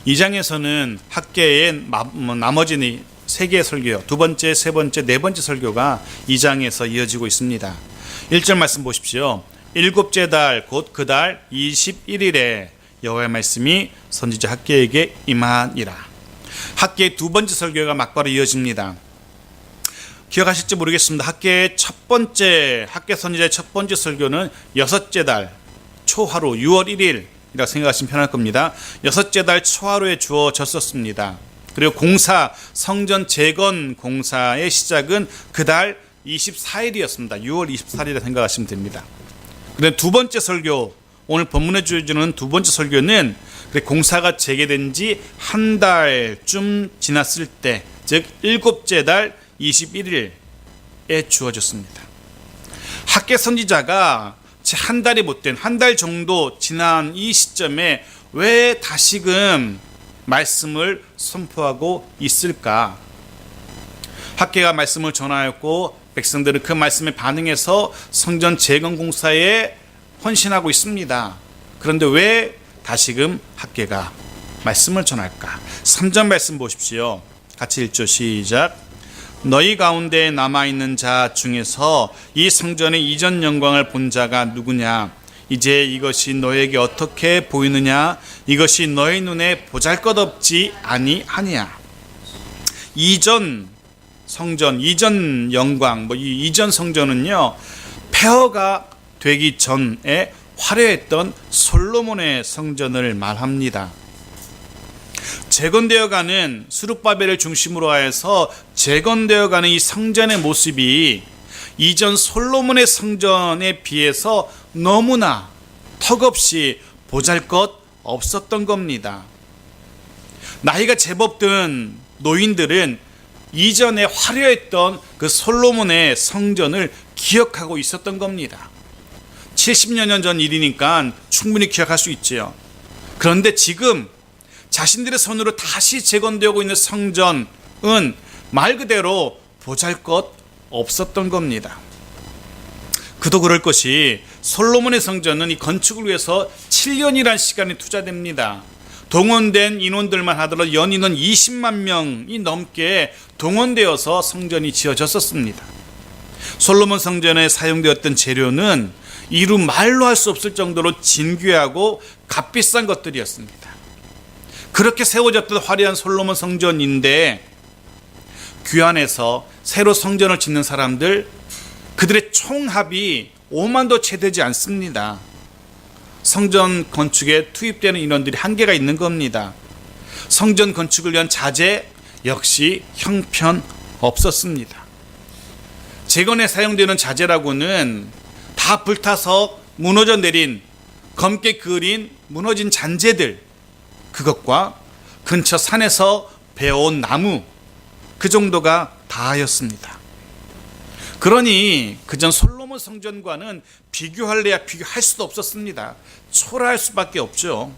2장에서는 학계의 나머지 세 개의 설교, 두 번째, 세 번째, 네 번째 설교가 2장에서 이어지고 있습니다. 1절 말씀 보십시오. 일곱째 달 곧 그 달 21일에 여호와의 말씀이 선지자 학계에게 임하니라. 학계의 두 번째 설교가 막바로 이어집니다. 기억하실지 모르겠습니다. 학계 선지자의 첫 번째 설교는 여섯째 달 초하루 6월 1일이라고 생각하시면 편할 겁니다. 여섯째 달 초하루에 주어졌었습니다. 그리고 성전 재건 공사의 시작은 그달 24일이었습니다. 6월 24일이라 생각하시면 됩니다. 그런데 두 번째 설교, 오늘 본문에 주어지는 두 번째 설교는 공사가 재개된 지 한 달쯤 지났을 때, 즉 일곱째 달 21일에 주어졌습니다. 학계 선지자가 채 한 달이 못된, 한 달 정도 지난 이 시점에 왜 다시금 말씀을 선포하고 있을까? 학계가 말씀을 전하였고 백성들은 그 말씀에 반응해서 성전 재건 공사에 헌신하고 있습니다. 그런데 왜 다시금 학계가 말씀을 전할까? 3절 말씀 보십시오. 같이 읽죠. 시작. 너희 가운데 남아있는 자 중에서 이 성전의 이전 영광을 본 자가 누구냐? 이제 이것이 너에게 어떻게 보이느냐? 이것이 너희 눈에 보잘것없지 아니하냐? 이전 성전, 이전 영광, 이 이전 성전은요, 폐허가 되기 전에 화려했던 솔로몬의 성전을 말합니다. 재건되어가는 스룹바벨을 중심으로 하여서 재건되어가는 이 성전의 모습이 이전 솔로몬의 성전에 비해서 너무나 턱없이 보잘것 없었던 겁니다. 나이가 제법 든 노인들은 이전에 화려했던 그 솔로몬의 성전을 기억하고 있었던 겁니다. 70여 년 전 일이니까 충분히 기억할 수 있지요. 그런데 지금 자신들의 손으로 다시 재건되고 있는 성전은 말 그대로 보잘것 없었던 겁니다. 그도 그럴 것이 솔로몬의 성전은 이 건축을 위해서 7년이라는 시간이 투자됩니다. 동원된 인원들만 하더라도 연인원 20만 명이 넘게 동원되어서 성전이 지어졌었습니다. 솔로몬 성전에 사용되었던 재료는 이루 말로 할 수 없을 정도로 진귀하고 값비싼 것들이었습니다. 그렇게 세워졌던 화려한 솔로몬 성전인데 귀환해서 새로 성전을 짓는 사람들, 그들의 총합이 5만도 채 되지 않습니다. 성전 건축에 투입되는 인원들이 한계가 있는 겁니다. 성전 건축을 위한 자재 역시 형편없었습니다. 재건에 사용되는 자재라고는 다 불타서 무너져 내린, 검게 그을린 무너진 잔재들, 그것과 근처 산에서 베어온 나무, 그 정도가 다였습니다. 그러니 그전 솔로몬 성전과는 비교할래야 비교할 수도 없었습니다. 초라할 수밖에 없죠.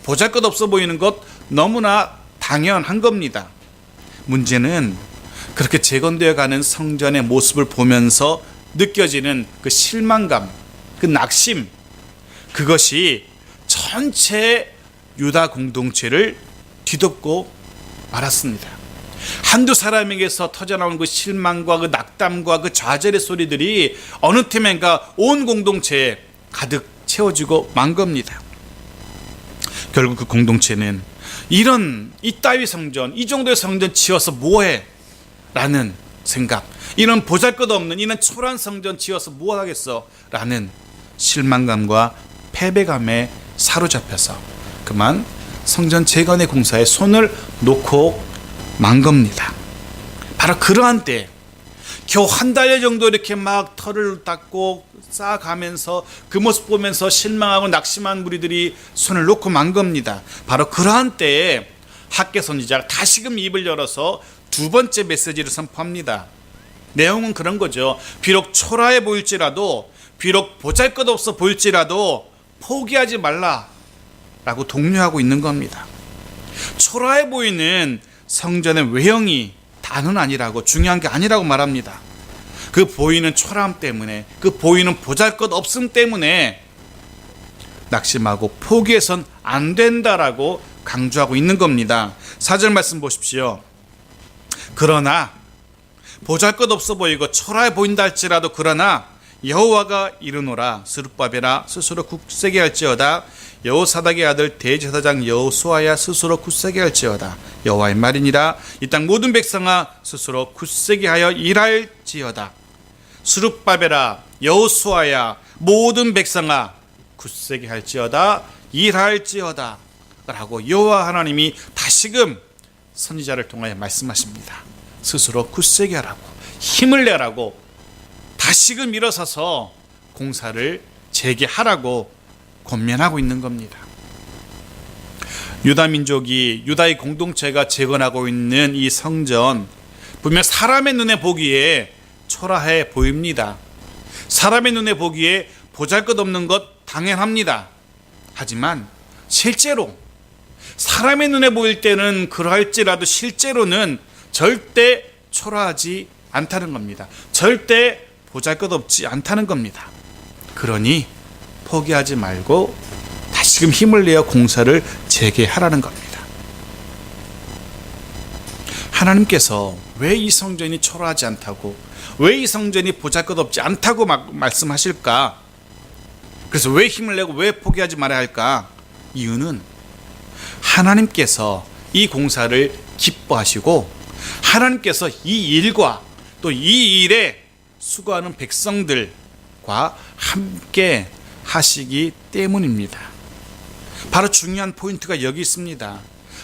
보잘것없어 보이는 것 너무나 당연한 겁니다. 문제는 그렇게 재건되어 가는 성전의 모습을 보면서 느껴지는 그 실망감, 그 낙심, 그것이 전체 유다 공동체를 뒤덮고 말았습니다. 한두 사람에게서 터져나온 그 실망과 그 낙담과 그 좌절의 소리들이 어느 틈엔가 온 공동체에 가득 채워지고 만 겁니다. 결국 그 공동체는 이따위 성전, 이 정도의 성전 지어서 뭐해? 라는 생각, 이런 보잘것없는, 이런 초라한 성전 지어서 뭐 하겠어? 라는 실망감과 패배감에 사로잡혀서 그만 성전 재건의 공사에 손을 놓고 만 겁니다. 바로 그러한 때, 겨우 한 달여 정도 이렇게 막 털을 닦고 쌓아가면서 그 모습 보면서 실망하고 낙심한 무리들이 손을 놓고 만 겁니다. 바로 그러한 때에 학계 선지자가 다시금 입을 열어서 두 번째 메시지를 선포합니다. 내용은 그런 거죠. 비록 초라해 보일지라도, 비록 보잘것없어 보일지라도 포기하지 말라라고 독려하고 있는 겁니다. 초라해 보이는 성전의 외형이 다는 아니라고, 중요한 게 아니라고 말합니다. 그 보이는 초라함 때문에, 그 보이는 보잘것없음 때문에 낙심하고 포기해선 안 된다라고 강조하고 있는 겁니다. 4절 말씀 보십시오. 그러나 보잘것없어 보이고 초라해 보인다 할지라도 그러나 여호와가 이르노라. 스룹바벨아 스스로 굳세게 할지어다. 여호사닥의 아들 대제사장 여호수아야 스스로 굳세게 할지어다. 여호와의 말이니라. 이 땅 모든 백성아 스스로 굳세게 하여 일할지어다. 스룹바벨아 여호수아야 모든 백성아 굳세게 할지어다. 일할지어다 라고 여호와 하나님이 다시금 선지자를 통하여 말씀하십니다. 스스로 굳세게 하라고, 힘을 내라고, 다시금 일어서서 공사를 재개하라고 권면하고 있는 겁니다. 유다 민족이, 유다의 공동체가 재건하고 있는 이 성전, 분명 사람의 눈에 보기에 초라해 보입니다. 사람의 눈에 보기에 보잘것없는 것 당연합니다. 하지만 실제로 사람의 눈에 보일 때는 그러할지라도 실제로는 절대 초라하지 않다는 겁니다. 절대 보잘것없지 않다는 겁니다. 그러니 포기하지 말고 다시금 힘을 내어 공사를 재개하라는 겁니다. 하나님께서 왜 이 성전이 초라하지 않다고, 왜 이 성전이 보잘것없지 않다고 말씀하실까? 그래서 왜 힘을 내고 왜 포기하지 말아야 할까? 이유는 하나님께서 이 공사를 기뻐하시고 하나님께서 이 일과 또 이 일에 수고하는 백성들과 함께 하시기 때문입니다. 바로 중요한 포인트가 여기 있습니다.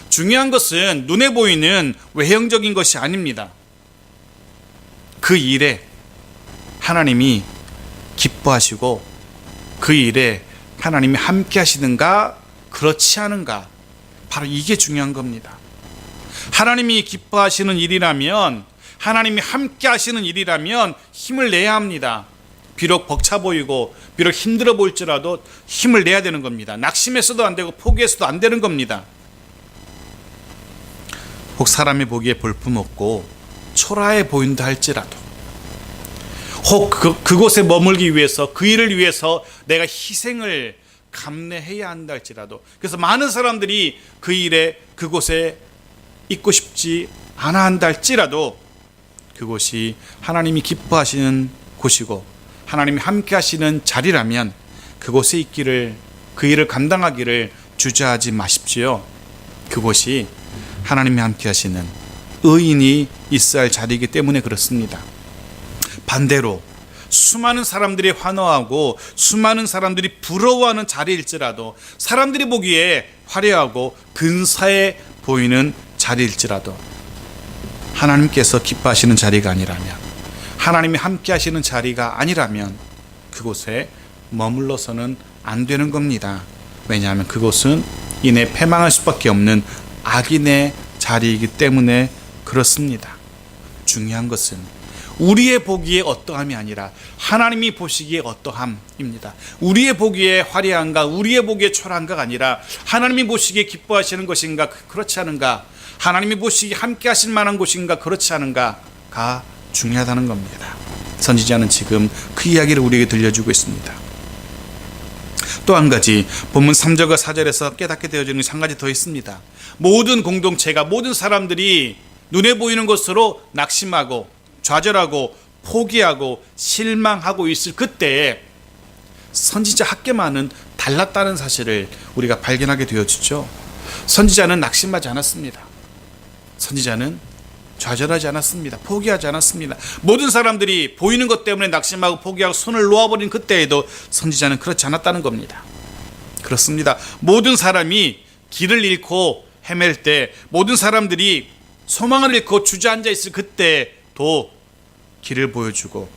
중요한 것은 눈에 보이는 외형적인 것이 아닙니다. 그 일에 하나님이 기뻐하시고 그 일에 하나님이 함께 하시는가 그렇지 않은가, 바로 이게 중요한 겁니다. 하나님이 기뻐하시는 일이라면, 하나님이 함께 하시는 일이라면 힘을 내야 합니다. 비록 벅차 보이고 비록 힘들어 보일지라도 힘을 내야 되는 겁니다. 낙심해서도 안 되고 포기해서도 안 되는 겁니다. 혹 사람이 보기에 볼품없고 초라해 보인다 할지라도, 혹 그곳에 머물기 위해서, 그 일을 위해서 내가 희생을 감내해야 한다 할지라도, 그래서 많은 사람들이 그 일에 그곳에 있고 싶지 않아 한다 할지라도 그곳이 하나님이 기뻐하시는 곳이고 하나님이 함께 하시는 자리라면 그곳에 있기를, 그 일을 감당하기를 주저하지 마십시오. 그곳이 하나님이 함께 하시는 의인이 있어야 할 자리이기 때문에 그렇습니다. 반대로 수많은 사람들이 환호하고 수많은 사람들이 부러워하는 자리일지라도, 사람들이 보기에 화려하고 근사해 보이는 자리일지라도 하나님께서 기뻐하시는 자리가 아니라면, 하나님이 함께 하시는 자리가 아니라면 그곳에 머물러서는 안 되는 겁니다. 왜냐하면 그곳은 이내 패망할 수밖에 없는 악인의 자리이기 때문에 그렇습니다. 중요한 것은 우리의 보기에 어떠함이 아니라 하나님이 보시기에 어떠함입니다. 우리의 보기에 화려한가, 우리의 보기에 초라한가가 아니라 하나님이 보시기에 기뻐하시는 것인가 그렇지 않은가, 하나님이 보시기에 함께 하실 만한 곳인가 그렇지 않은가가 중요하다는 겁니다. 선지자는 지금 그 이야기를 우리에게 들려주고 있습니다. 또 한 가지 본문 3절과 4절에서 깨닫게 되어지는 것이 한 가지 더 있습니다. 모든 공동체가, 모든 사람들이 눈에 보이는 것으로 낙심하고 좌절하고 포기하고 실망하고 있을 그때에 선지자 학개만은 달랐다는 사실을 우리가 발견하게 되어지죠. 선지자는 낙심하지 않았습니다. 선지자는 좌절하지 않았습니다. 포기하지 않았습니다. 모든 사람들이 보이는 것 때문에 낙심하고 포기하고 손을 놓아버린 그때에도 선지자는 그렇지 않았다는 겁니다. 그렇습니다. 모든 사람이 길을 잃고 헤맬 때, 모든 사람들이 소망을 잃고 주저앉아 있을 그때도 길을 보여주고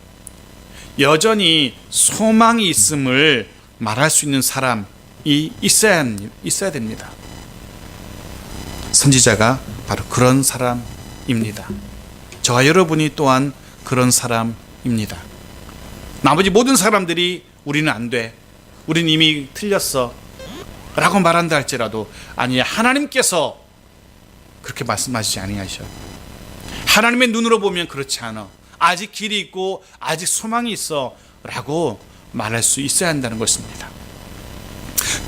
여전히 소망이 있음을 말할 수 있는 사람이 있어야 됩니다. 선지자가 바로 그런 사람입니다. 저와 여러분이 또한 그런 사람입니다. 나머지 모든 사람들이 우리는 안 돼, 우린 이미 틀렸어 라고 말한다 할지라도, 아니야, 하나님께서 그렇게 말씀하시지 아니하셔. 하나님의 눈으로 보면 그렇지 않아, 아직 길이 있고 아직 소망이 있어 라고 말할 수 있어야 한다는 것입니다.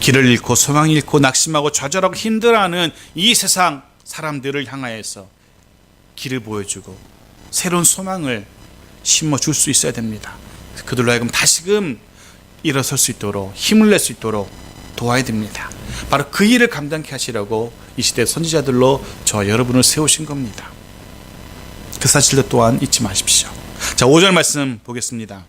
길을 잃고 소망을 잃고 낙심하고 좌절하고 힘들어하는 이 세상 사람들을 향하여서 길을 보여주고 새로운 소망을 심어줄 수 있어야 됩니다. 그들로 하여금 다시금 일어설 수 있도록 힘을 낼 수 있도록 도와야 됩니다. 바로 그 일을 감당케 하시려고 이 시대 선지자들로 저와 여러분을 세우신 겁니다. 그 사실도 또한 잊지 마십시오. 자, 5절 말씀 보겠습니다.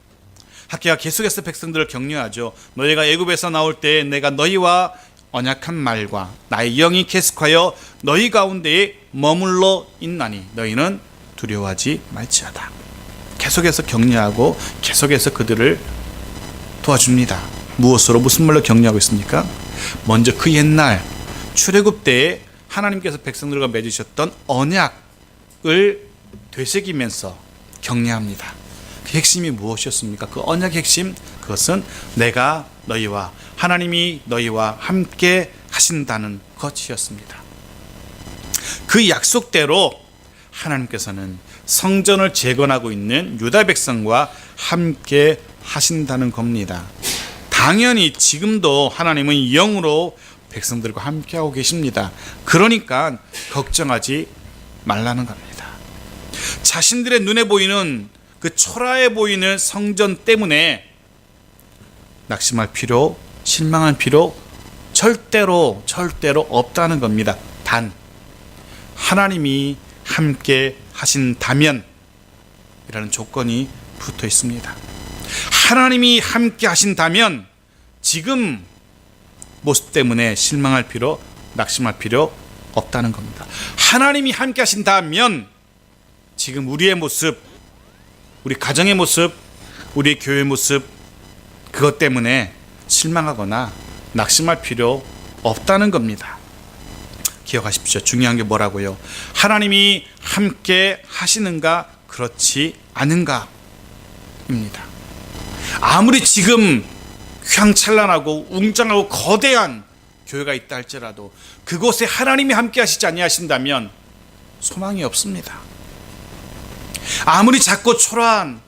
학개가 계속해서 백성들을 격려하죠. 너희가 애굽에서 나올 때 내가 너희와 언약한 말과 나의 영이 계속하여 너희 가운데에 머물러 있나니 너희는 두려워하지 말지어다. 계속해서 격려하고 계속해서 그들을 도와줍니다. 무엇으로, 무슨 말로 격려하고 있습니까? 먼저 그 옛날 출애굽 때에 하나님께서 백성들과 맺으셨던 언약을 되새기면서 격려합니다. 그 핵심이 무엇이었습니까? 그 언약의 핵심, 그것은 내가 너희와, 하나님이 너희와 함께 하신다는 것이었습니다. 그 약속대로 하나님께서는 성전을 재건하고 있는 유다 백성과 함께 하신다는 겁니다. 당연히 지금도 하나님은 영으로 백성들과 함께하고 계십니다. 그러니까 걱정하지 말라는 겁니다. 자신들의 눈에 보이는 그 초라해 보이는 성전 때문에 낙심할 필요, 실망할 필요 절대로 없다는 겁니다. 단 하나님이 함께 하신다면 이라는 조건이 붙어 있습니다. 하나님이 함께 하신다면 지금 모습 때문에 실망할 필요, 낙심할 필요 없다는 겁니다. 하나님이 함께 하신다면 지금 우리의 모습, 우리 가정의 모습, 우리 교회의 모습, 그것 때문에 실망하거나 낙심할 필요 없다는 겁니다. 기억하십시오. 중요한 게 뭐라고요? 하나님이 함께 하시는가, 그렇지 않은가 입니다. 아무리 지금 휘황찬란하고 웅장하고 거대한 교회가 있다 할지라도 그곳에 하나님이 함께 하시지 아니하신다면 소망이 없습니다. 아무리 작고 초라한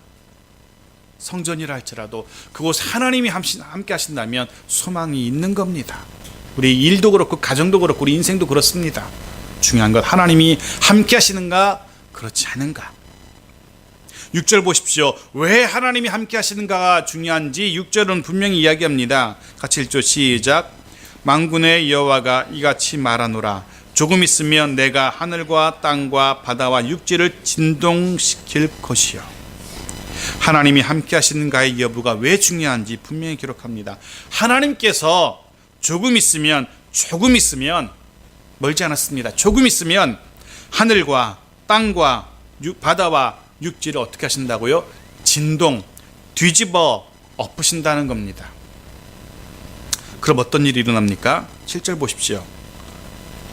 성전이라 할지라도 그곳에 하나님이 함께 하신다면 소망이 있는 겁니다. 우리 일도 그렇고 가정도 그렇고 우리 인생도 그렇습니다. 중요한 건 하나님이 함께 하시는가, 그렇지 않은가. 6절 보십시오. 왜 하나님이 함께 하시는가가 중요한지 6절은 분명히 이야기합니다. 같이 읽죠. 시작. 만군의 여호와가 이같이 말하노라. 조금 있으면 내가 하늘과 땅과 바다와 육지를 진동시킬 것이요. 하나님이 함께 하시는가의 여부가 왜 중요한지 분명히 기록합니다. 하나님께서 조금 있으면 멀지 않았습니다. 조금 있으면 하늘과 땅과 바다와 육지를 어떻게 하신다고요? 진동, 뒤집어 엎으신다는 겁니다. 그럼 어떤 일이 일어납니까? 7절 보십시오.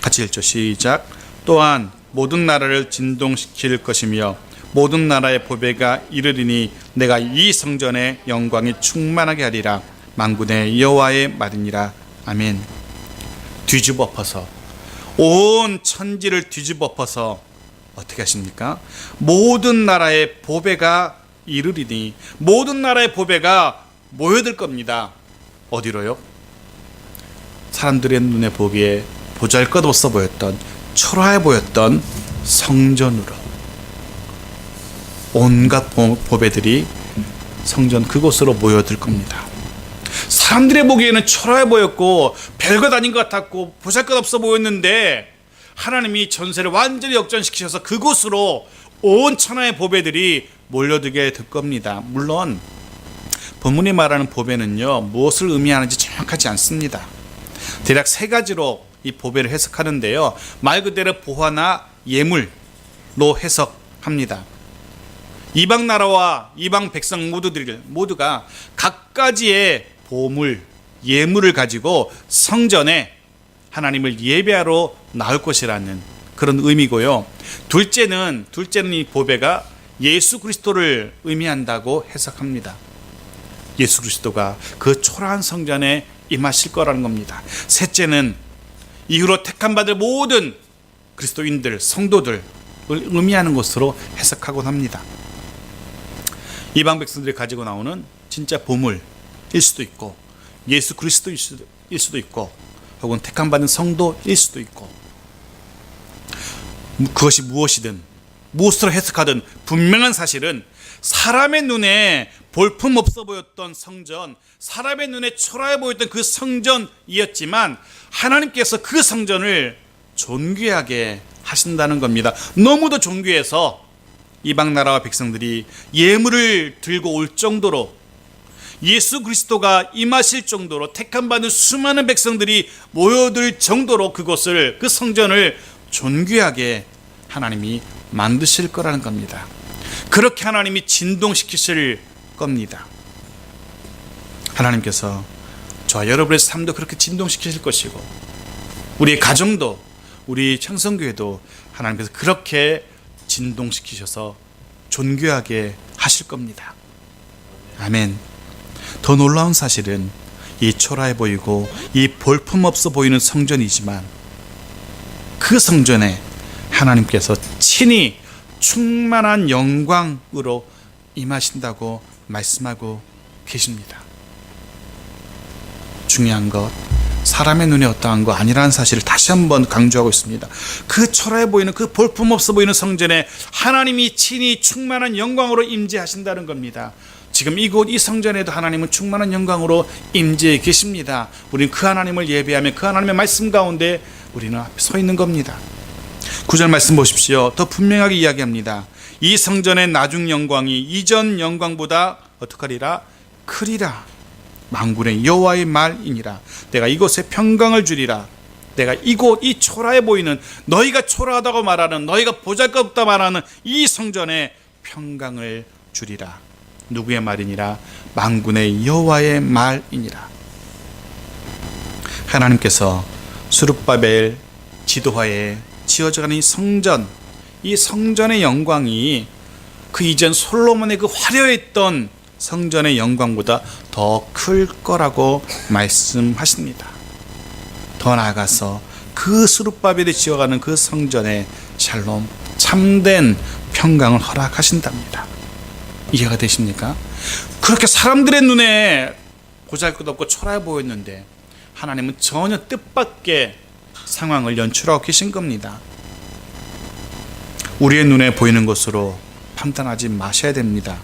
같이 읽죠. 시작. 또한 모든 나라를 진동시킬 것이며 모든 나라의 보배가 이르리니 내가 이 성전의 영광이 충만하게 하리라. 만군의 여호와의 말이니라. 아멘. 뒤집어 엎어서, 온 천지를 뒤집어 엎어서 어떻게 하십니까? 모든 나라의 보배가 이르리니, 모든 나라의 보배가 모여들 겁니다. 어디로요? 사람들의 눈에 보기에 보잘것없어 보였던, 초라해 보였던 성전으로. 온갖 보배들이 성전 그곳으로 모여들 겁니다. 사람들의 보기에는 초라해 보였고 별것 아닌 것 같았고 보잘것없어 보였는데 하나님이 전세를 완전히 역전시키셔서 그곳으로 온 천하의 보배들이 몰려들게 될 겁니다. 물론 본문이 말하는 보배는요, 무엇을 의미하는지 정확하지 않습니다. 대략 세 가지로 이 보배를 해석하는데요, 말 그대로 보화나 예물로 해석합니다. 이방 나라와 이방 백성 모두가 각가지의 보물, 예물을 가지고 성전에 하나님을 예배하러 나올 것이라는 그런 의미고요. 둘째는 이 보배가 예수 그리스도를 의미한다고 해석합니다. 예수 그리스도가 그 초라한 성전에 임하실 거라는 겁니다. 셋째는 이후로 택함 받을 모든 그리스도인들, 성도들을 의미하는 것으로 해석하곤 합니다. 이방 백성들이 가지고 나오는 진짜 보물일 수도 있고 예수 그리스도일 수도 있고 혹은 택함받은 성도일 수도 있고, 그것이 무엇이든 무엇으로 해석하든 분명한 사실은 사람의 눈에 볼품없어 보였던 성전, 사람의 눈에 초라해 보였던 그 성전이었지만 하나님께서 그 성전을 존귀하게 하신다는 겁니다. 너무도 존귀해서 이방 나라와 백성들이 예물을 들고 올 정도로, 예수 그리스도가 임하실 정도로, 택함받은 수많은 백성들이 모여들 정도로 그곳을, 그 성전을 존귀하게 하나님이 만드실 거라는 겁니다. 그렇게 하나님이 진동시키실 겁니다. 하나님께서 저와 여러분의 삶도 그렇게 진동시키실 것이고, 우리의 가정도, 우리 청성교회도 하나님께서 그렇게 진동시키셔서 존귀하게 하실 겁니다. 아멘. 더 놀라운 사실은 이 초라해 보이고 이 볼품없어 보이는 성전이지만 그 성전에 하나님께서 친히 충만한 영광으로 임하신다고 말씀하고 계십니다. 중요한 것, 사람의 눈에 어떠한 거 아니라는 사실을 다시 한번 강조하고 있습니다. 그 초라해 보이는, 그 볼품없어 보이는 성전에 하나님이 친히 충만한 영광으로 임재하신다는 겁니다. 지금 이곳 이 성전에도 하나님은 충만한 영광으로 임재해 계십니다. 우리는 그 하나님을 예배하며 그 하나님의 말씀 가운데 우리는 앞에 서 있는 겁니다. 9절 말씀 보십시오. 더 분명하게 이야기합니다. 이 성전의 나중 영광이 이전 영광보다 어떡하리라? 크리라. 만군의 여호와의 말이니라. 내가 이곳에 평강을 주리라. 내가 이곳, 이 초라해 보이는, 너희가 초라하다고 말하는, 너희가 보잘것없다 말하는 이 성전에 평강을 주리라. 누구의 말이니라? 만군의 여호와의 말이니라. 하나님께서 스룹바벨 지도하에 지어져가는 이 성전, 이 성전의 영광이 그 이전 솔로몬의 그 화려했던 성전의 영광보다 더 클 거라고 말씀하십니다. 더 나아가서 그 스룹바벨이 지어가는 그 성전에 샬롬, 참된 평강을 허락하신답니다. 이해가 되십니까? 그렇게 사람들의 눈에 보잘것없고 초라해 보였는데 하나님은 전혀 뜻밖의 상황을 연출하고 계신 겁니다. 우리의 눈에 보이는 것으로 판단하지 마셔야 됩니다.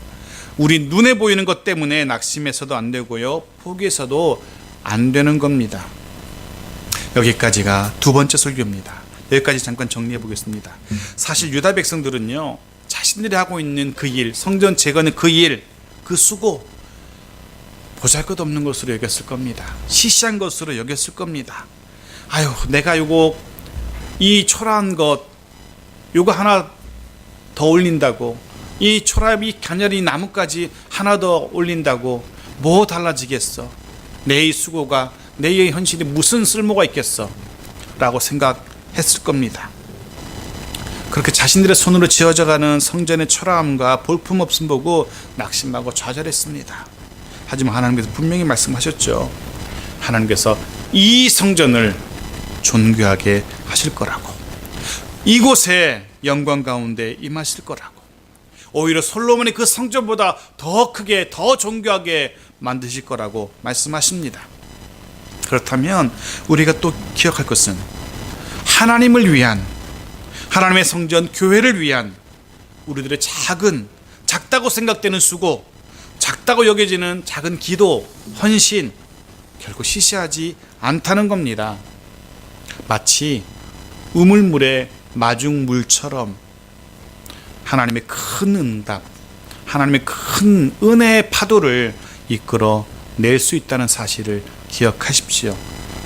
우리 눈에 보이는 것 때문에 낙심해서도 안 되고요, 포기해서도 안 되는 겁니다. 여기까지가 두 번째 설교입니다. 여기까지 잠깐 정리해 보겠습니다. 사실 유다 백성들은요, 자신들이 하고 있는 그 일, 성전 재건의 그 일, 그 수고, 보잘것없는 것으로 여겼을 겁니다. 시시한 것으로 여겼을 겁니다. 아유, 내가 이 초라한 것, 요거 하나 더 올린다고, 이 초라비 가녀리 나무까지 하나 더 올린다고 뭐 달라지겠어? 내의 수고가, 내의 헌신이 무슨 쓸모가 있겠어? 라고 생각했을 겁니다. 그렇게 자신들의 손으로 지어져가는 성전의 초라함과 볼품없음 보고 낙심하고 좌절했습니다. 하지만 하나님께서 분명히 말씀하셨죠. 하나님께서 이 성전을 존귀하게 하실 거라고, 이곳에 영광 가운데 임하실 거라고, 오히려 솔로몬이 그 성전보다 더 크게, 더 존귀하게 만드실 거라고 말씀하십니다. 그렇다면 우리가 또 기억할 것은 하나님을 위한, 하나님의 성전 교회를 위한 우리들의 작다고 생각되는 수고, 작다고 여겨지는 작은 기도, 헌신, 결코 시시하지 않다는 겁니다. 마치 우물물의 마중물처럼 하나님의 큰 응답, 하나님의 큰 은혜의 파도를 이끌어 낼 수 있다는 사실을 기억하십시오.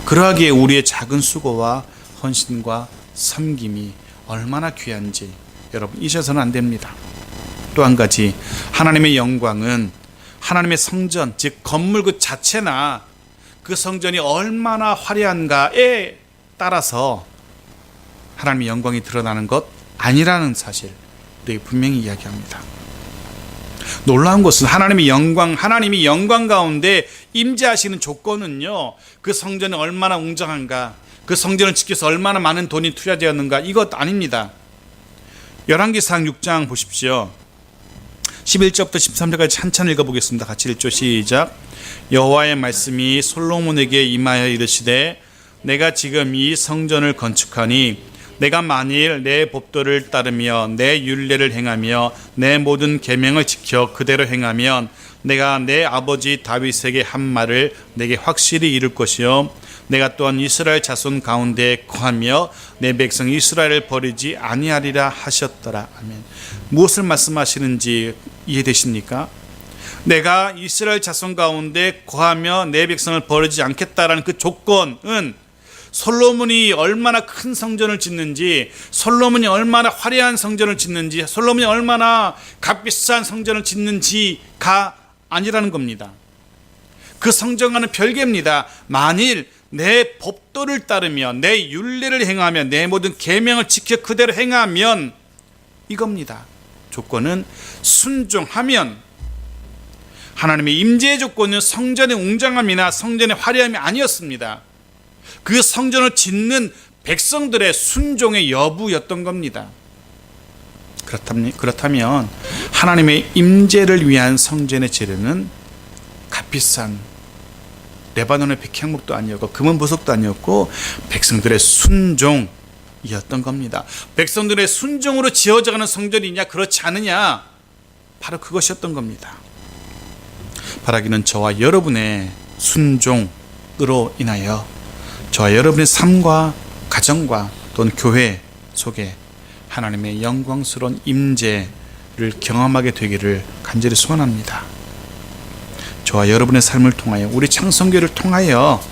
그러하기에 우리의 작은 수고와 헌신과 섬김이 얼마나 귀한지 여러분 잊어서는 안 됩니다. 또 한 가지, 하나님의 영광은 하나님의 성전, 즉 건물 그 자체나 그 성전이 얼마나 화려한가에 따라서 하나님의 영광이 드러나는 것 아니라는 사실 우리에게 분명히 이야기합니다. 놀라운 것은 하나님이 영광 가운데 임재하시는 조건은요, 그 성전이 얼마나 웅장한가, 그 성전을 지켜서 얼마나 많은 돈이 투자되었는가, 이것 아닙니다. 열왕기상 6장 보십시오. 11절부터 13절까지 한참 읽어보겠습니다. 같이 읽죠. 시작. 여호와의 말씀이 솔로몬에게 임하여 이르시되 내가 지금 이 성전을 건축하니 내가 만일 내 법도를 따르며 내 율례를 행하며 내 모든 계명을 지켜 그대로 행하면 내가 내 아버지 다윗에게 한 말을 내게 확실히 이룰 것이요 내가 또한 이스라엘 자손 가운데 거하며 내 백성 이스라엘을 버리지 아니하리라 하셨더라. 아멘. 무엇을 말씀하시는지 이해되십니까? 내가 이스라엘 자손 가운데 거하며 내 백성을 버리지 않겠다라는 그 조건은 솔로몬이 얼마나 큰 성전을 짓는지, 솔로몬이 얼마나 화려한 성전을 짓는지, 솔로몬이 얼마나 값비싼 성전을 짓는지가 아니라는 겁니다. 그 성전과는 별개입니다. 만일 내 법도를 따르며 내 율례를 행하며 내 모든 계명을 지켜 그대로 행하면 이겁니다. 조건은 순종하면. 하나님의 임재의 조건은 성전의 웅장함이나 성전의 화려함이 아니었습니다. 그 성전을 짓는 백성들의 순종의 여부였던 겁니다. 그렇다면 하나님의 임재를 위한 성전의 재료는 값비싼 레바논의 백향목도 아니었고 금은 보석도 아니었고 백성들의 순종이었던 겁니다. 백성들의 순종으로 지어져가는 성전이냐 그렇지 않느냐, 바로 그것이었던 겁니다. 바라기는 저와 여러분의 순종으로 인하여 저와 여러분의 삶과 가정과 또는 교회 속에 하나님의 영광스러운 임재를 경험하게 되기를 간절히 소원합니다. 저와 여러분의 삶을 통하여 우리 창성교회를 통하여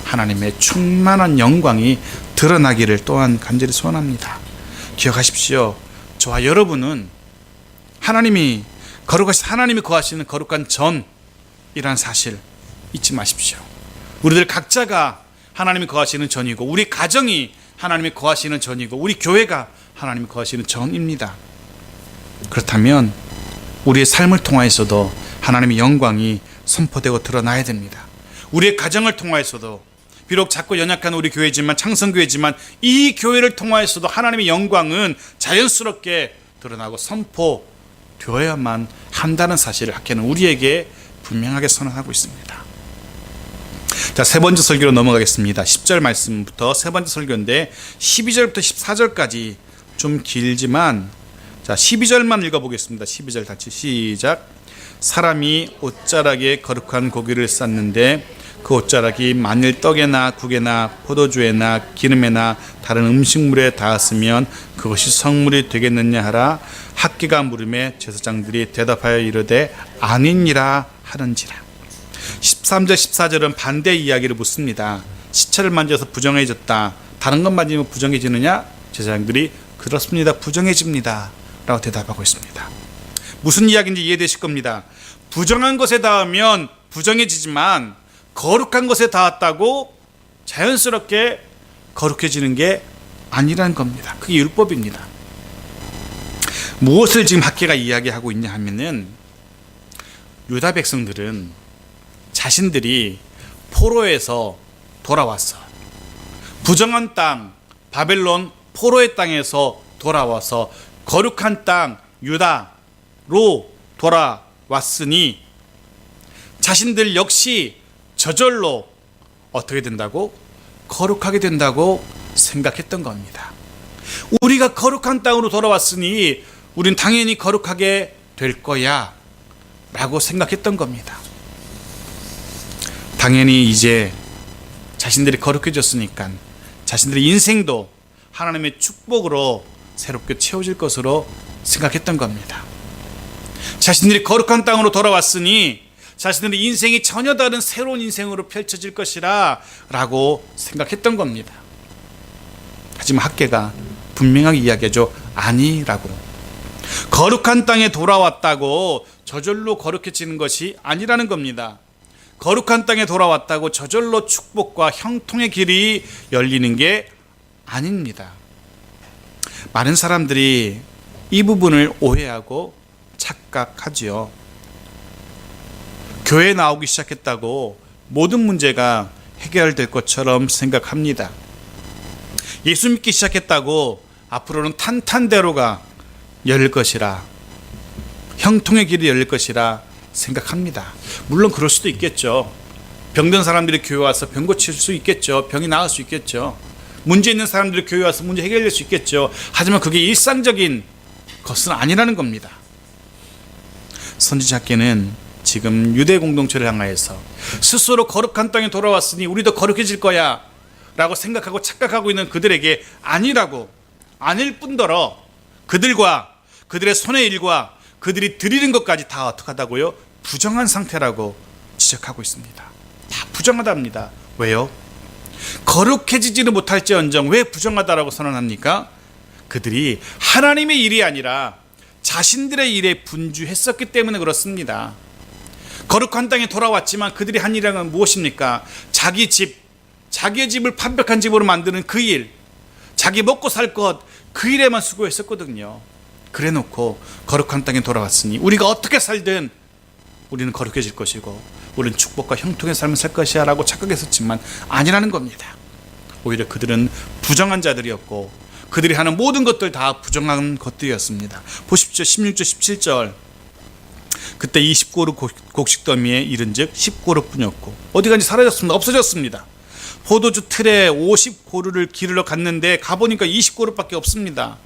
하나님의 충만한 영광이 드러나기를 또한 간절히 소원합니다. 기억하십시오. 저와 여러분은 하나님이 거하시는 거룩한 전이라는 사실 잊지 마십시오. 우리들 각자가 하나님이 거하시는 전이고 우리 가정이 하나님이 거하시는 전이고 우리 교회가 하나님이 거하시는 전입니다. 그렇다면 우리의 삶을 통하여서도 하나님의 영광이 선포되고 드러나야 됩니다. 우리의 가정을 통하여서도, 비록 작고 연약한 우리 교회지만, 창성교회지만 이 교회를 통하여서도 하나님의 영광은 자연스럽게 드러나고 선포되어야만 한다는 사실을 학교는 우리에게 분명하게 선언하고 있습니다. 자, 세 번째 설교로 넘어가겠습니다. 10절 말씀부터 세 번째 설교인데 12절부터 14절까지 좀 길지만, 자 12절만 읽어보겠습니다. 12절 같이 시작. 사람이 옷자락에 거룩한 고기를 쌌는데 그 옷자락이 만일 떡에나 국에나 포도주에나 기름에나 다른 음식물에 닿았으면 그것이 성물이 되겠느냐 하라. 학개가 물음에 제사장들이 대답하여 이르되 아니니라 하는지라. 13절 14절은 반대 이야기를 묻습니다. 시체를 만져서 부정해졌다, 다른 것 만지면 부정해지느냐? 제사장들이 그렇습니다, 부정해집니다 라고 대답하고 있습니다. 무슨 이야기인지 이해되실 겁니다. 부정한 것에 닿으면 부정해지지만 거룩한 것에 닿았다고 자연스럽게 거룩해지는 게 아니라는 겁니다. 그게 율법입니다. 무엇을 지금 학개가 이야기하고 있냐 하면은, 유다 백성들은 자신들이 포로에서 돌아왔어. 부정한 땅, 바벨론 포로의 땅에서 돌아와서 거룩한 땅 유다로 돌아왔으니 자신들 역시 저절로 어떻게 된다고? 거룩하게 된다고 생각했던 겁니다. 우리가 거룩한 땅으로 돌아왔으니 우린 당연히 거룩하게 될 거야 라고 생각했던 겁니다. 당연히 이제 자신들이 거룩해졌으니까 자신들의 인생도 하나님의 축복으로 새롭게 채워질 것으로 생각했던 겁니다. 자신들이 거룩한 땅으로 돌아왔으니 자신들의 인생이 전혀 다른 새로운 인생으로 펼쳐질 것이라 라고 생각했던 겁니다. 하지만 학개가 분명하게 이야기하죠. 아니라고. 거룩한 땅에 돌아왔다고 저절로 거룩해지는 것이 아니라는 겁니다. 거룩한 땅에 돌아왔다고 저절로 축복과 형통의 길이 열리는 게 아닙니다. 많은 사람들이 이 부분을 오해하고 착각하지요. 교회에 나오기 시작했다고 모든 문제가 해결될 것처럼 생각합니다. 예수 믿기 시작했다고 앞으로는 탄탄대로가 열릴 것이라, 형통의 길이 열릴 것이라 생각합니다. 물론 그럴 수도 있겠죠. 병든 사람들이 교회 와서 병 고칠 수 있겠죠. 병이 나을 수 있겠죠. 문제 있는 사람들이 교회 와서 문제 해결될 수 있겠죠. 하지만 그게 일상적인 것은 아니라는 겁니다. 선지자께는 지금 유대 공동체를 향하여서 스스로 거룩한 땅에 돌아왔으니 우리도 거룩해질 거야 라고 생각하고 착각하고 있는 그들에게 아닐 뿐더러 그들과 그들의 손의 일과 그들이 드리는 것까지 다 어떡하다고요? 부정한 상태라고 지적하고 있습니다. 다 부정하답니다. 왜요? 거룩해지지는 못할지언정 왜 부정하다라고 선언합니까? 그들이 하나님의 일이 아니라 자신들의 일에 분주했었기 때문에 그렇습니다. 거룩한 땅에 돌아왔지만 그들이 한 일은 무엇입니까? 자기의 집을 완벽한 집으로 만드는 그 일, 자기 먹고 살 것, 그 일에만 수고했었거든요. 그래 놓고 거룩한 땅에 돌아왔으니 우리가 어떻게 살든 우리는 거룩해질 것이고 우리는 축복과 형통의 삶을 살 것이야 라고 착각했었지만 아니라는 겁니다. 오히려 그들은 부정한 자들이었고 그들이 하는 모든 것들 다 부정한 것들이었습니다. 보십시오. 16절 17절 그때 20고루 곡식더미에 이른즉 10고루뿐이었고 어디 간지 사라졌습니다. 없어졌습니다. 포도주 틀에 50고루를 기르러 갔는데 가보니까 20고루밖에 없습니다.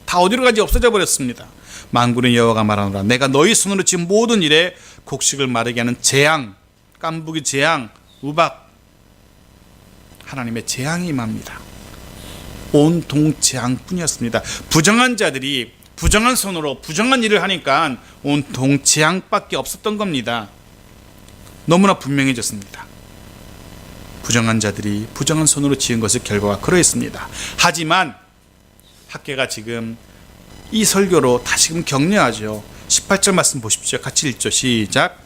다 어디로 간지 없어져 버렸습니다. 만군의 여호와가 말하노라 내가 너희 손으로 지은 모든 일에 곡식을 마르게 하는 재앙, 깐부기 재앙, 우박 하나님의 재앙이 임합니다. 온통 재앙뿐이었습니다. 부정한 자들이 부정한 손으로 부정한 일을 하니까 온통 재앙밖에 없었던 겁니다. 너무나 분명해졌습니다. 부정한 자들이 부정한 손으로 지은 것의 결과가 그러했습니다. 하지만 학계가 지금 이 설교로 다시금 격려하죠. 18절 말씀 보십시오. 같이 읽죠. 시작.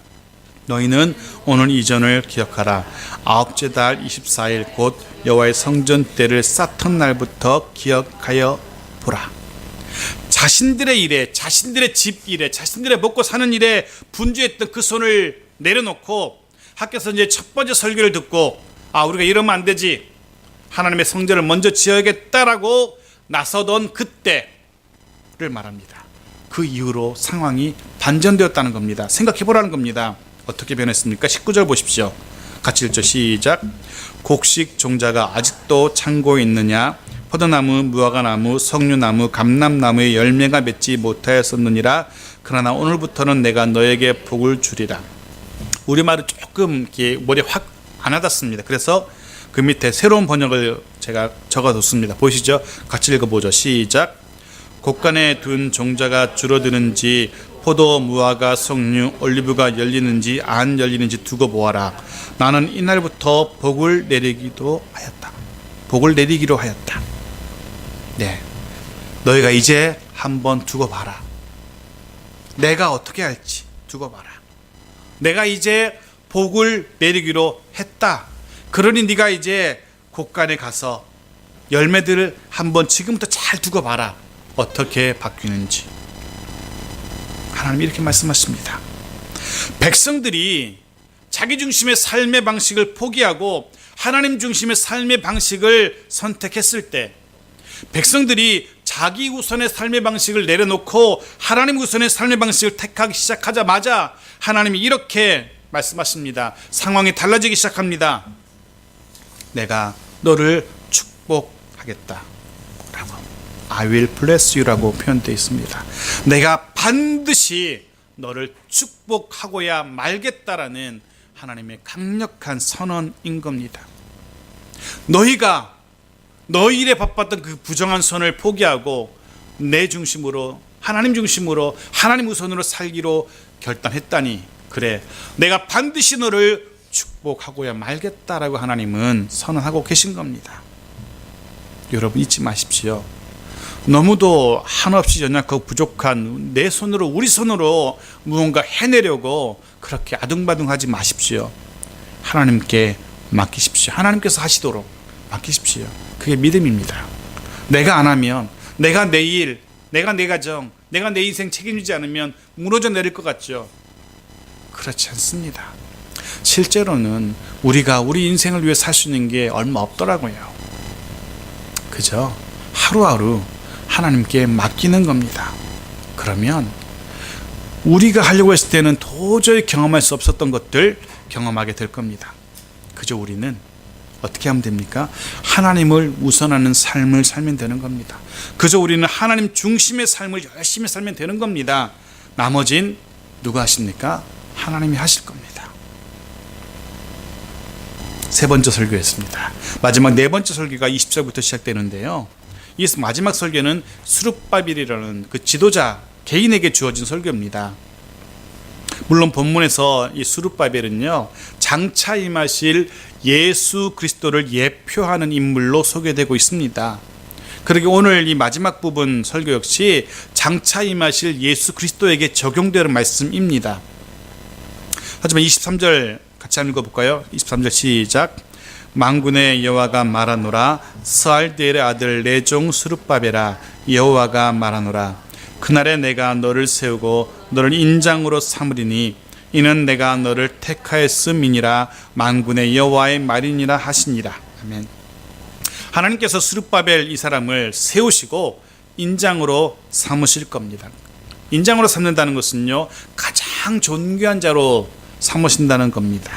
너희는 오늘 이전을 기억하라. 아홉째 달 24일 곧 여호와의 성전 때를 쌓던 날부터 기억하여 보라. 자신들의 일에, 자신들의 집 일에, 자신들의 먹고 사는 일에 분주했던 그 손을 내려놓고 학교에서 이제 첫 번째 설교를 듣고 우리가 이러면 안 되지. 하나님의 성전을 먼저 지어야겠다라고 나서던 그때를 말합니다. 그 이후로 상황이 반전되었다는 겁니다. 생각해 보라는 겁니다. 어떻게 변했습니까? 19절 보십시오. 같이 읽죠. 시작. 곡식 종자가 아직도 창고에 있느냐? 포도나무, 무화과나무, 석류나무, 감람나무의 열매가 맺지 못하였었느니라. 그러나 오늘부터는 내가 너에게 복을 주리라. 우리말은 조금 이렇게 머리에 확 안 와닿습니다. 그래서 그 밑에 새로운 번역을 제가 적어뒀습니다. 보시죠. 같이 읽어보죠. 시작. 곳간에 둔 종자가 줄어드는지 포도, 무화과, 석류, 올리브가 열리는지 안 열리는지 두고 보아라. 나는 이날부터 복을 내리기로 하였다. 복을 내리기로 하였다. 네, 너희가 이제 한번 두고 봐라. 내가 어떻게 할지 두고 봐라. 내가 이제 복을 내리기로 했다. 그러니 네가 이제 곳간에 가서 열매들을 한번 지금부터 잘 두고 봐라. 어떻게 바뀌는지. 하나님이 이렇게 말씀하십니다. 백성들이 자기 중심의 삶의 방식을 포기하고 하나님 중심의 삶의 방식을 선택했을 때, 백성들이 자기 우선의 삶의 방식을 내려놓고 하나님 우선의 삶의 방식을 택하기 시작하자마자 하나님이 이렇게 말씀하십니다. 상황이 달라지기 시작합니다. 내가 너를 축복하겠다 라고, I will bless you라고 표현되어 있습니다. 내가 반드시 너를 축복하고야 말겠다라는 하나님의 강력한 선언인 겁니다. 너희가 너희 일에 바빴던 그 부정한 선을 포기하고 내 중심으로, 하나님 중심으로, 하나님 우선으로 살기로 결단했다니, 그래, 내가 반드시 너를 축복하고야 말겠다라고 하나님은 선언하고 계신 겁니다. 여러분 잊지 마십시오. 너무도 한없이 연약하고 부족한 내 손으로, 우리 손으로 무언가 해내려고 그렇게 아둥바둥하지 마십시오. 하나님께 맡기십시오. 하나님께서 하시도록 맡기십시오. 그게 믿음입니다. 내가 안 하면, 내가 내 일, 내가 내 가정, 내가 내 인생 책임지지 않으면 무너져 내릴 것 같죠? 그렇지 않습니다. 실제로는 우리가 우리 인생을 위해 살 수 있는 게 얼마 없더라고요. 그저 하루하루 하나님께 맡기는 겁니다. 그러면 우리가 하려고 했을 때는 도저히 경험할 수 없었던 것들 경험하게 될 겁니다. 그저 우리는 어떻게 하면 됩니까? 하나님을 우선하는 삶을 살면 되는 겁니다. 그저 우리는 하나님 중심의 삶을 열심히 살면 되는 겁니다. 나머진 누가 하십니까? 하나님이 하실 겁니다. 세 번째 설교였습니다. 마지막 네 번째 설교가 20절부터 시작되는데요. 이 마지막 설교는 스룹바벨이라는 그 지도자 개인에게 주어진 설교입니다. 물론 본문에서 이 스룹바벨은요, 장차 임하실 예수 그리스도를 예표하는 인물로 소개되고 있습니다. 그러게 오늘 이 마지막 부분 설교 역시 장차 임하실 예수 그리스도에게 적용되는 말씀입니다. 하지만 23절 같이 한번 읽어볼까요? 23절 시작. 만군의 여호와가 말하노라. 스알디엘의 아들 내 종 스룹바벨아, 여호와가 말하노라. 그날에 내가 너를 세우고 너를 인장으로 삼으리니 이는 내가 너를 택하였음이니라. 만군의 여호와의 말이니라 하시니라. 아멘. 하나님께서 스룹바벨 이 사람을 세우시고 인장으로 삼으실 겁니다. 인장으로 삼는다는 것은요, 가장 존귀한 자로 삼으신다는 겁니다.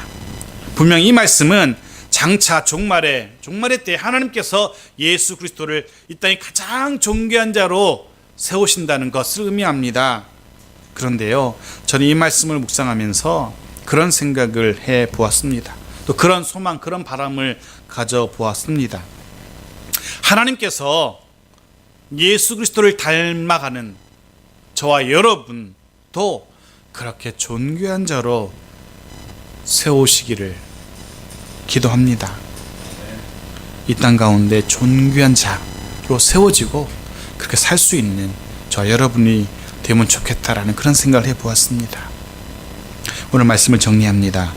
분명 이 말씀은 장차 종말의 때 하나님께서 예수 그리스도를 이 땅에 가장 존귀한 자로 세우신다는 것을 의미합니다. 그런데요, 저는 이 말씀을 묵상하면서 그런 생각을 해 보았습니다. 또 그런 소망, 그런 바람을 가져 보았습니다. 하나님께서 예수 그리스도를 닮아가는 저와 여러분도 그렇게 존귀한 자로 세우시기를 기도합니다. 이 땅 가운데 존귀한 자로 세워지고 그렇게 살 수 있는 저와 여러분이 되면 좋겠다라는 그런 생각을 해보았습니다. 오늘 말씀을 정리합니다.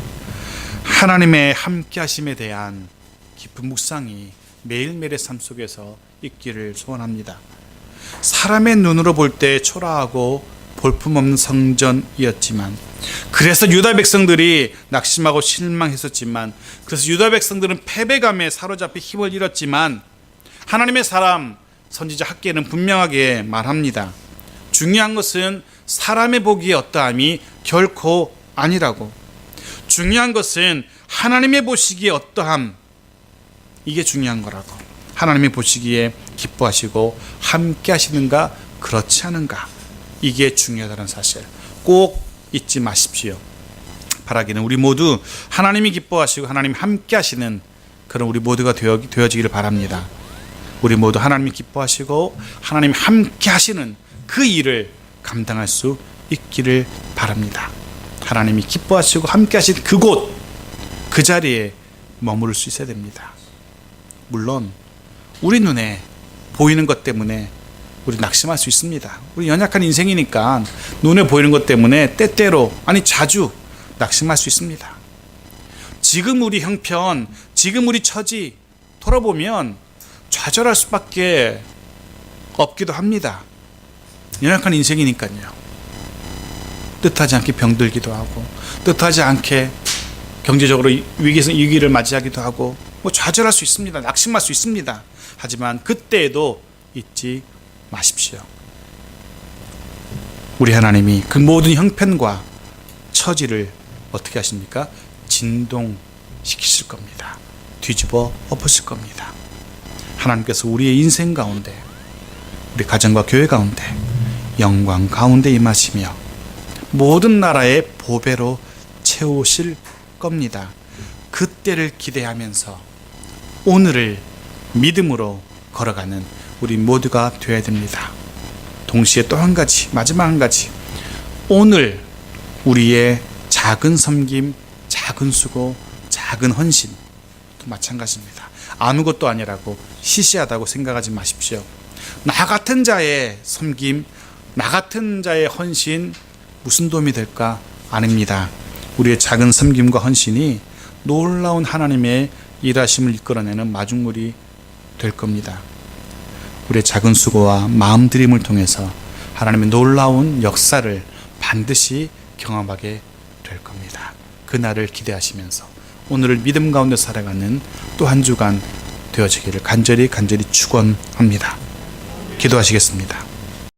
하나님의 함께하심에 대한 깊은 묵상이 매일매일의 삶 속에서 있기를 소원합니다. 사람의 눈으로 볼 때 초라하고 볼품없는 성전이었지만, 그래서 유다 백성들이 낙심하고 실망했었지만, 그래서 유다 백성들은 패배감에 사로잡혀 힘을 잃었지만, 하나님의 사람 선지자 학개는 분명하게 말합니다. 중요한 것은 사람의 보기에 어떠함이 결코 아니라고. 중요한 것은 하나님의 보시기에 어떠함, 이게 중요한 거라고. 하나님의 보시기에 기뻐하시고 함께 하시는가 그렇지 않은가, 이게 중요하다는 사실 꼭 잊지 마십시오. 바라기는 우리 모두 하나님이 기뻐하시고 하나님 함께 하시는 그런 우리 모두가 되어지기를 바랍니다. 우리 모두 하나님이 기뻐하시고 하나님 함께 하시는 그 일을 감당할 수 있기를 바랍니다. 하나님이 기뻐하시고 함께 하신 그곳, 그 자리에 머무를 수 있어야 됩니다. 물론 우리 눈에 보이는 것 때문에 우리 낙심할 수 있습니다. 우리 연약한 인생이니까 눈에 보이는 것 때문에 때때로, 아니 자주 낙심할 수 있습니다. 지금 우리 형편, 지금 우리 처지 돌아보면 좌절할 수밖에 없기도 합니다. 연약한 인생이니까요. 뜻하지 않게 병들기도 하고, 뜻하지 않게 경제적으로 위기를 맞이하기도 하고, 좌절할 수 있습니다. 낙심할 수 있습니다. 하지만 그때에도 잊지 마십시오. 우리 하나님이 그 모든 형편과 처지를 어떻게 하십니까? 진동시키실 겁니다. 뒤집어 엎으실 겁니다. 하나님께서 우리의 인생 가운데, 우리 가정과 교회 가운데 영광 가운데 임하시며 모든 나라의 보배로 채우실 겁니다. 그때를 기대하면서 오늘을 믿음으로 걸어가는 우리 모두가 되어야 됩니다. 동시에 또 한 가지, 마지막 한 가지, 오늘 우리의 작은 섬김, 작은 수고, 작은 헌신도 마찬가지입니다. 아무것도 아니라고 시시하다고 생각하지 마십시오. 나 같은 자의 섬김, 나 같은 자의 헌신 무슨 도움이 될까? 아닙니다. 우리의 작은 섬김과 헌신이 놀라운 하나님의 일하심을 이끌어내는 마중물이 될 겁니다. 우리의 작은 수고와 마음들임을 통해서 하나님의 놀라운 역사를 반드시 경험하게 될 겁니다. 그날을 기대하시면서 오늘을 믿음 가운데 살아가는 또 한 주간 되어지기를 간절히 축원합니다. 기도하시겠습니다.